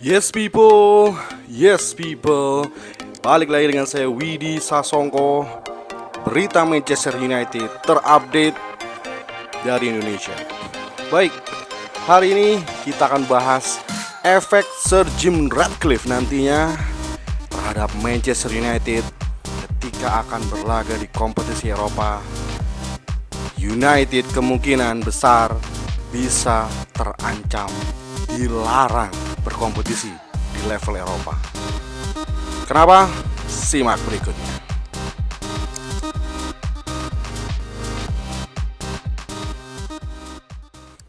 Yes people, balik lagi dengan saya Widi Sasongko. Berita Manchester United terupdate dari Indonesia. Baik, hari ini kita akan bahas efek Sir Jim Ratcliffe nantinya terhadap Manchester United ketika akan berlaga di kompetisi Eropa. United kemungkinan besar bisa terancam dilarang berkompetisi di level Eropa. Kenapa? Simak berikutnya.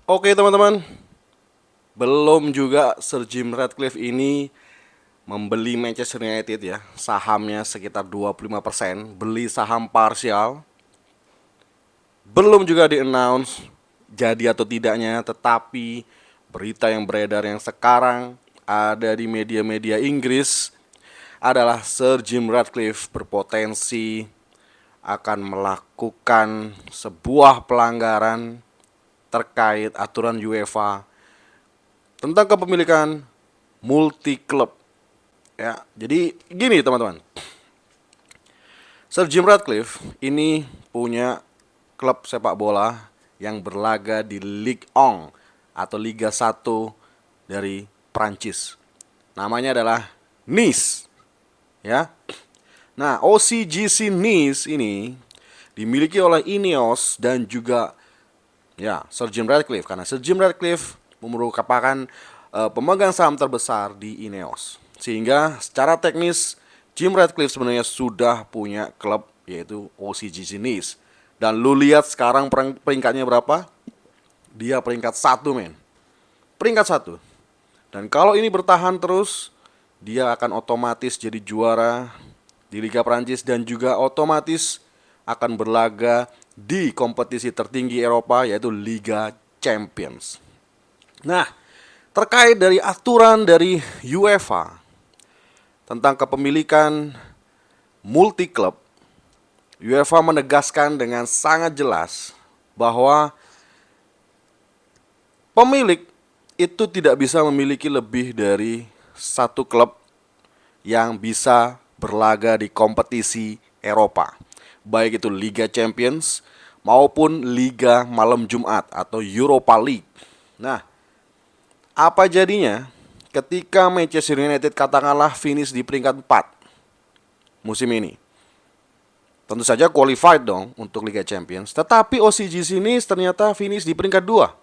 Oke teman-teman, belum juga Sir Jim Ratcliffe ini membeli Manchester United ya. Sahamnya sekitar 25%, beli saham parsial. Belum juga di-announce jadi atau tidaknya, tetapi berita yang beredar yang sekarang ada di media-media Inggris adalah Sir Jim Ratcliffe berpotensi akan melakukan sebuah pelanggaran terkait aturan UEFA tentang kepemilikan multi klub. Ya, jadi gini teman-teman. Sir Jim Ratcliffe ini punya klub sepak bola yang berlaga di Ligue 1 atau Liga 1 dari Prancis. Namanya adalah Nice. Ya. Nah, OCGC Nice ini dimiliki oleh Ineos dan juga ya, Sir Jim Ratcliffe, karena Sir Jim Ratcliffe merupakan pemegang saham terbesar di Ineos. Sehingga secara teknis Jim Ratcliffe sebenarnya sudah punya klub yaitu OCGC Nice. Dan lu lihat sekarang peringkatnya berapa? Dia peringkat 1 men. Peringkat 1. Dan kalau ini bertahan terus, dia akan otomatis jadi juara di Liga Prancis dan juga otomatis akan berlaga di kompetisi tertinggi Eropa yaitu Liga Champions. Nah, terkait dari aturan dari UEFA tentang kepemilikan multi klub, UEFA menegaskan dengan sangat jelas bahwa pemilik itu tidak bisa memiliki lebih dari satu klub yang bisa berlaga di kompetisi Eropa, baik itu Liga Champions maupun Liga Malam Jumat atau Europa League. Nah, apa jadinya ketika Manchester United katakanlah finish di peringkat 4 musim ini? Tentu saja qualified dong untuk Liga Champions, tetapi OCGC Nice ternyata finish di peringkat 2.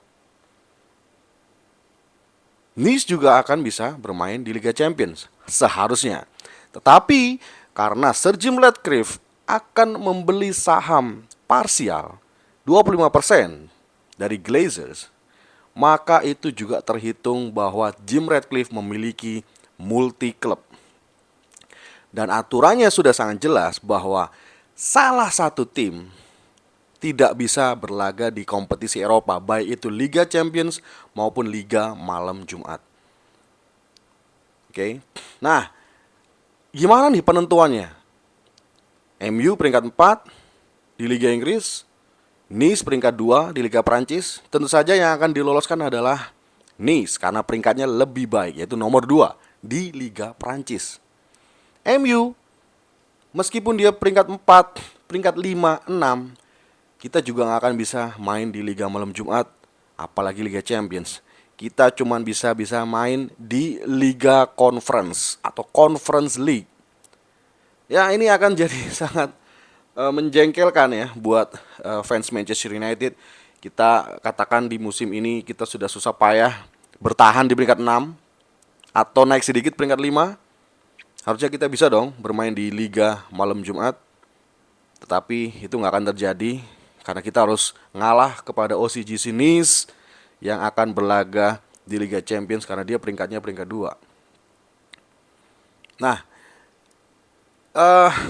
Nice juga akan bisa bermain di Liga Champions seharusnya. Tetapi karena Sir Jim Ratcliffe akan membeli saham parsial 25% dari Glazers, maka itu juga terhitung bahwa Jim Ratcliffe memiliki multi klub. Dan aturannya sudah sangat jelas bahwa salah satu tim tidak bisa berlaga di kompetisi Eropa, baik itu Liga Champions maupun Liga Malam Jumat. Oke. Nah, gimana nih penentuannya? MU peringkat 4 di Liga Inggris, Nice peringkat 2 di Liga Prancis. Tentu saja yang akan diloloskan adalah Nice karena peringkatnya lebih baik, yaitu nomor 2 di Liga Prancis. MU meskipun dia peringkat 4, peringkat 5, 6, kita juga gak akan bisa main di Liga Malam Jumat, apalagi Liga Champions. Kita cuma bisa main di Liga Conference atau Conference League. Ya, ini akan jadi sangat menjengkelkan ya buat fans Manchester United. Kita katakan di musim ini kita sudah susah payah bertahan di peringkat 6 atau naik sedikit peringkat 5. Harusnya kita bisa dong bermain di Liga Malam Jumat. Tetapi itu gak akan terjadi karena kita harus ngalah kepada OCGC Nice yang akan berlaga di Liga Champions karena dia peringkatnya peringkat 2. Nah,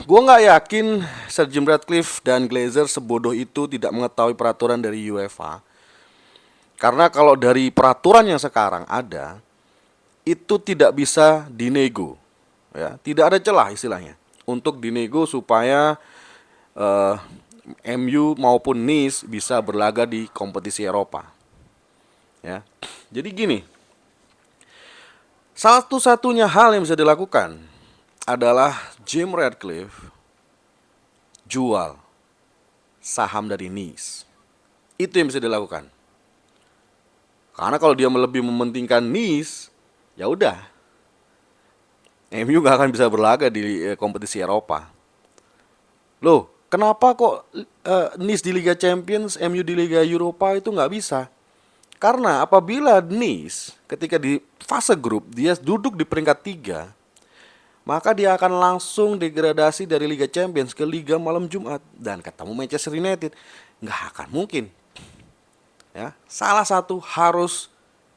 gue gak yakin Sir Jim Ratcliffe dan Glazer sebodoh itu tidak mengetahui peraturan dari UEFA. Karena kalau dari peraturan yang sekarang ada, itu tidak bisa dinego. Ya, tidak ada celah istilahnya untuk dinego supaya MU maupun Nice bisa berlaga di kompetisi Eropa. Ya. Jadi gini, Satu-satunya hal yang bisa dilakukan adalah Jim Ratcliffe jual saham dari Nice. Itu yang bisa dilakukan. Karena kalau dia lebih mementingkan Nice, ya udah, MU gak akan bisa berlaga di kompetisi Eropa. Loh, kenapa kok Nice di Liga Champions, MU di Liga Eropa itu nggak bisa? Karena apabila Nice ketika di fase grup dia duduk di peringkat 3, maka dia akan langsung degradasi dari Liga Champions ke Liga Malam Jumat dan ketemu Manchester United. Nggak akan mungkin. Ya, salah satu harus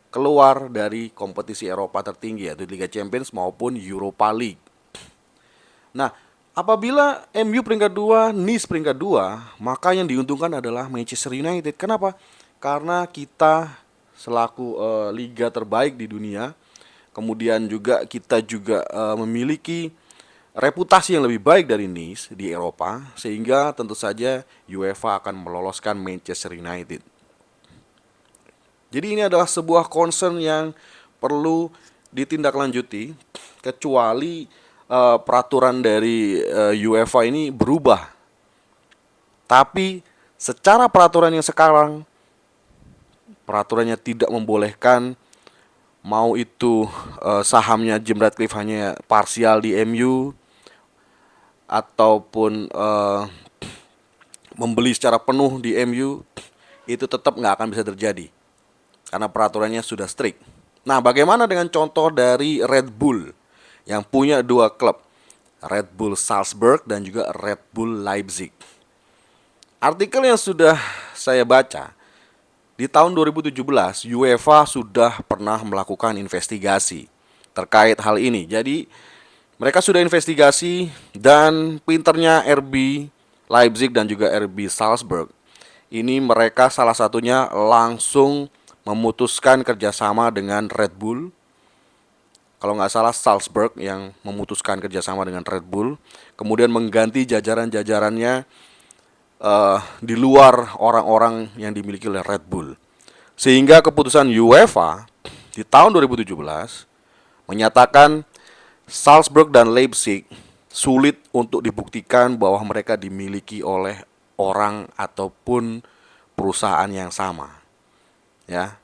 keluar dari kompetisi Eropa tertinggi yaitu Liga Champions maupun Europa League. Nah, apabila MU peringkat 2, Nice peringkat 2, maka yang diuntungkan adalah Manchester United. Kenapa? Karena kita selaku liga terbaik di dunia, kemudian juga kita juga memiliki reputasi yang lebih baik dari Nice di Eropa, sehingga tentu saja UEFA akan meloloskan Manchester United. Jadi ini adalah sebuah concern yang perlu ditindaklanjuti, kecuali peraturan dari UEFA ini berubah. Tapi secara peraturan yang sekarang, peraturannya tidak membolehkan, mau itu sahamnya Jim Ratcliffe hanya parsial di MU ataupun membeli secara penuh di MU, itu tetap nggak akan bisa terjadi karena peraturannya sudah strict. Nah, bagaimana dengan contoh dari Red Bull yang punya dua klub, Red Bull Salzburg dan juga Red Bull Leipzig? Artikel yang sudah saya baca, di tahun 2017 UEFA sudah pernah melakukan investigasi terkait hal ini. Jadi mereka sudah investigasi dan pinternya RB Leipzig dan juga RB Salzburg ini, mereka salah satunya langsung memutuskan kerjasama dengan Red Bull. Kalau nggak salah Salzburg yang memutuskan kerjasama dengan Red Bull, kemudian mengganti jajaran-jajarannya di luar orang-orang yang dimiliki oleh Red Bull. Sehingga keputusan UEFA di tahun 2017 menyatakan Salzburg dan Leipzig sulit untuk dibuktikan bahwa mereka dimiliki oleh orang ataupun perusahaan yang sama. Ya.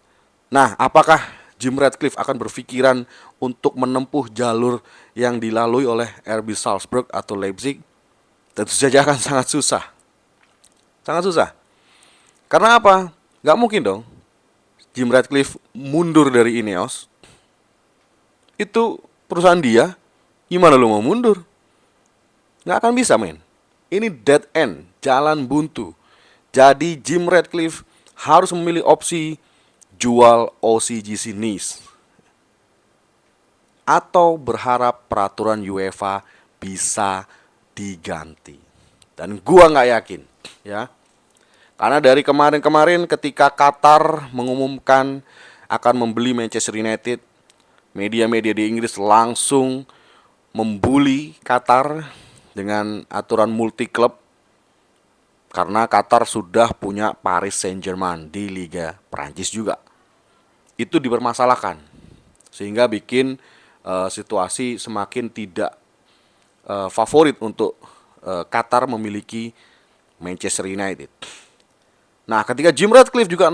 Nah, apakah Jim Ratcliffe akan berpikiran untuk menempuh jalur yang dilalui oleh RB Salzburg atau Leipzig? Tentu saja akan sangat susah. Sangat susah. Karena apa? Gak mungkin dong Jim Ratcliffe mundur dari Ineos. Itu perusahaan dia. Gimana lu mau mundur? Gak akan bisa, men. Ini dead end, jalan buntu. Jadi Jim Ratcliffe harus memilih opsi jual OCGC Nice atau berharap peraturan UEFA bisa diganti. Dan gua nggak yakin, ya. Karena dari kemarin-kemarin ketika Qatar mengumumkan akan membeli Manchester United, media-media di Inggris langsung membuli Qatar dengan aturan multi klub. Karena Qatar sudah punya Paris Saint-Germain di Liga Prancis juga. Itu dipermasalahkan sehingga bikin situasi semakin tidak favorit untuk Qatar memiliki Manchester United. Nah, ketika Jim Ratcliffe juga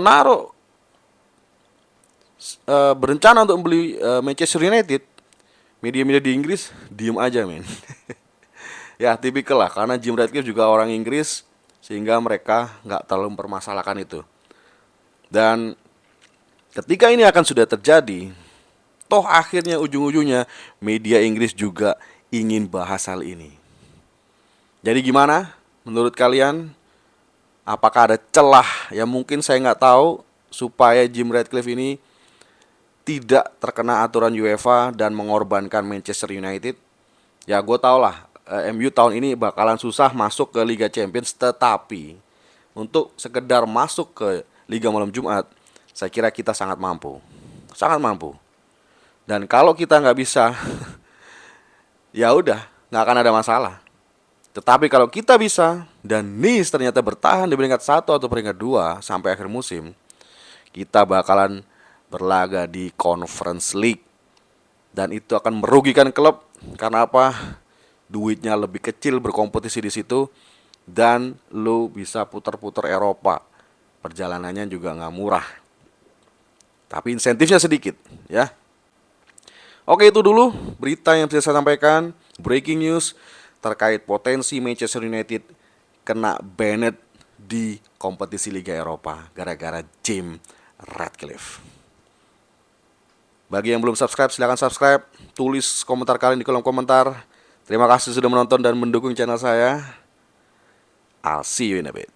berencana untuk membeli Manchester United, media-media di Inggris diem aja, men. Ya, tipikal lah, karena Jim Ratcliffe juga orang Inggris, sehingga mereka nggak terlalu mempermasalahkan itu. Dan ketika ini akan sudah terjadi, toh akhirnya ujung-ujungnya media Inggris juga ingin bahas hal ini. Jadi gimana menurut kalian? Apakah ada celah yang mungkin saya nggak tahu supaya Jim Ratcliffe ini tidak terkena aturan UEFA dan mengorbankan Manchester United? Ya, gue tau lah, MU tahun ini bakalan susah masuk ke Liga Champions, tetapi untuk sekedar masuk ke Liga Malam Jumat, saya kira kita sangat mampu. Sangat mampu. Dan kalau kita nggak bisa, ya udah, nggak akan ada masalah. Tetapi kalau kita bisa, dan Nice ternyata bertahan di peringkat 1 atau peringkat 2 sampai akhir musim, kita bakalan berlaga di Conference League. dan itu akan merugikan klub. Karena apa? Duitnya lebih kecil berkompetisi di situ, dan lu bisa putar-putar Eropa. Perjalanannya juga nggak murah, tapi insentifnya sedikit ya. Oke, itu dulu berita yang bisa saya sampaikan. Breaking news terkait potensi Manchester United kena banned di kompetisi Liga Eropa gara-gara Jim Ratcliffe. Bagi yang belum subscribe, silahkan subscribe. Tulis komentar kalian di kolom komentar. Terima kasih sudah menonton dan mendukung channel saya. I'll see you in a bit.